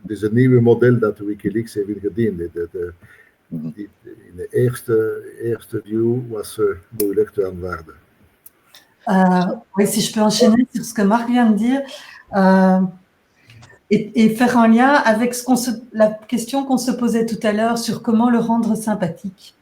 het is een nieuwe model dat Wikileaks heeft ingediend. In de eerste view was moeilijk te aanvaarden. Oui, si je peux enchaîner sur ce que Marc vient de dire et faire un lien avec la question qu'on se posait tout à l'heure sur comment le rendre sympathique.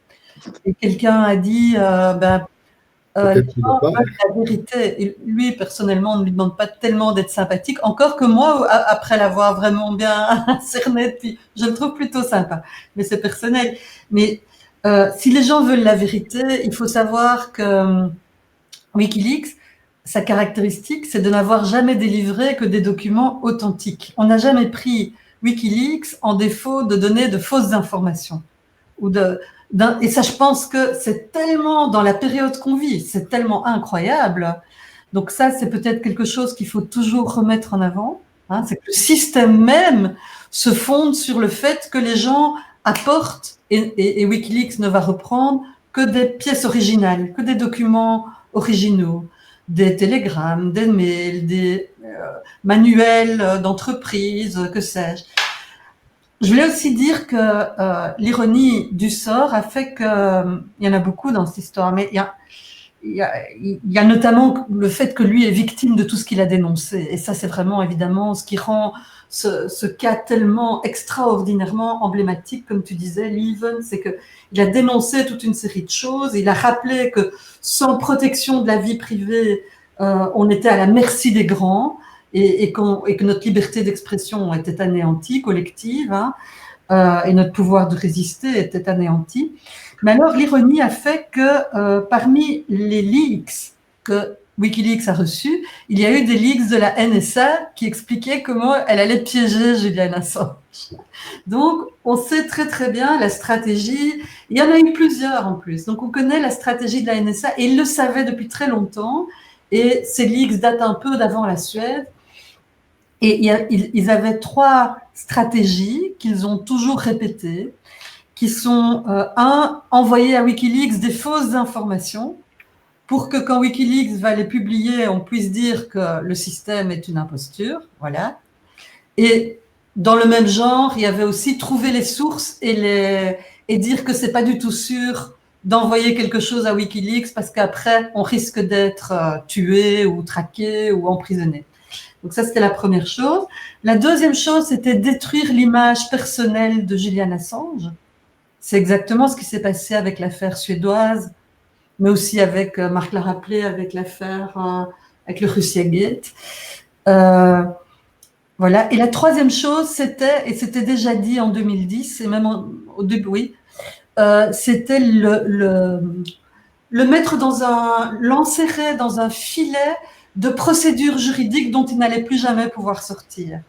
Et quelqu'un a dit, les gens veulent la vérité. Et lui, personnellement, on ne lui demande pas tellement d'être sympathique, encore que moi, après l'avoir vraiment bien cerné, puis je le trouve plutôt sympa, mais c'est personnel. Mais si les gens veulent la vérité, il faut savoir que Wikileaks, sa caractéristique, c'est de n'avoir jamais délivré que des documents authentiques. On n'a jamais pris Wikileaks en défaut de donner de fausses informations. Et ça, je pense que c'est tellement, dans la période qu'on vit, c'est tellement incroyable. Donc ça, c'est peut-être quelque chose qu'il faut toujours remettre en avant. Hein, c'est que le système même se fonde sur le fait que les gens apportent, et Wikileaks ne va reprendre que des pièces originales, que des documents originaux, des télégrammes, des mails, des manuels d'entreprise, que sais-je. Je voulais aussi dire que l'ironie du sort a fait que, il y en a beaucoup dans cette histoire, mais il y a notamment le fait que lui est victime de tout ce qu'il a dénoncé. Et ça, c'est vraiment évidemment ce qui rend ce cas tellement extraordinairement emblématique, comme tu disais, Lieven, c'est qu'il a dénoncé toute une série de choses. Il a rappelé que sans protection de la vie privée, on était à la merci des grands et que notre liberté d'expression était anéantie, collective, hein, et notre pouvoir de résister était anéanti. Mais alors, l'ironie a fait que parmi les leaks que Wikileaks a reçus, il y a eu des leaks de la NSA qui expliquaient comment elle allait piéger Julian Assange. Donc, on sait très très bien la stratégie. Il y en a eu plusieurs en plus. Donc, on connaît la stratégie de la NSA et ils le savaient depuis très longtemps. Et ces leaks datent un peu d'avant la Suède. Et ils avaient 3 stratégies qu'ils ont toujours répétées, qui sont, envoyer à Wikileaks des fausses informations pour que quand Wikileaks va les publier, on puisse dire que le système est une imposture, voilà. Et dans le même genre, il y avait aussi trouver les sources et dire que c'est pas du tout sûr d'envoyer quelque chose à Wikileaks parce qu'après, on risque d'être tué ou traqué ou emprisonné. Donc ça, c'était la première chose. La deuxième chose, c'était détruire l'image personnelle de Julian Assange. C'est exactement ce qui s'est passé avec l'affaire suédoise, mais aussi avec, Marc l'a rappelé, avec l'affaire, avec le Russiagate. Voilà. Et la troisième chose, c'était, et c'était déjà dit en 2010, et même au début, oui, c'était le mettre l'enserrer dans un filet de procédures juridiques dont il n'allait plus jamais pouvoir sortir.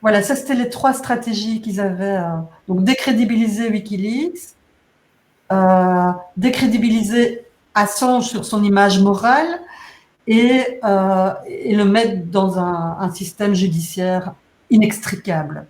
Voilà, ça c'était les 3 stratégies qu'ils avaient. Donc décrédibiliser Wikileaks, décrédibiliser Assange sur son image morale et le mettre dans un système judiciaire inextricable.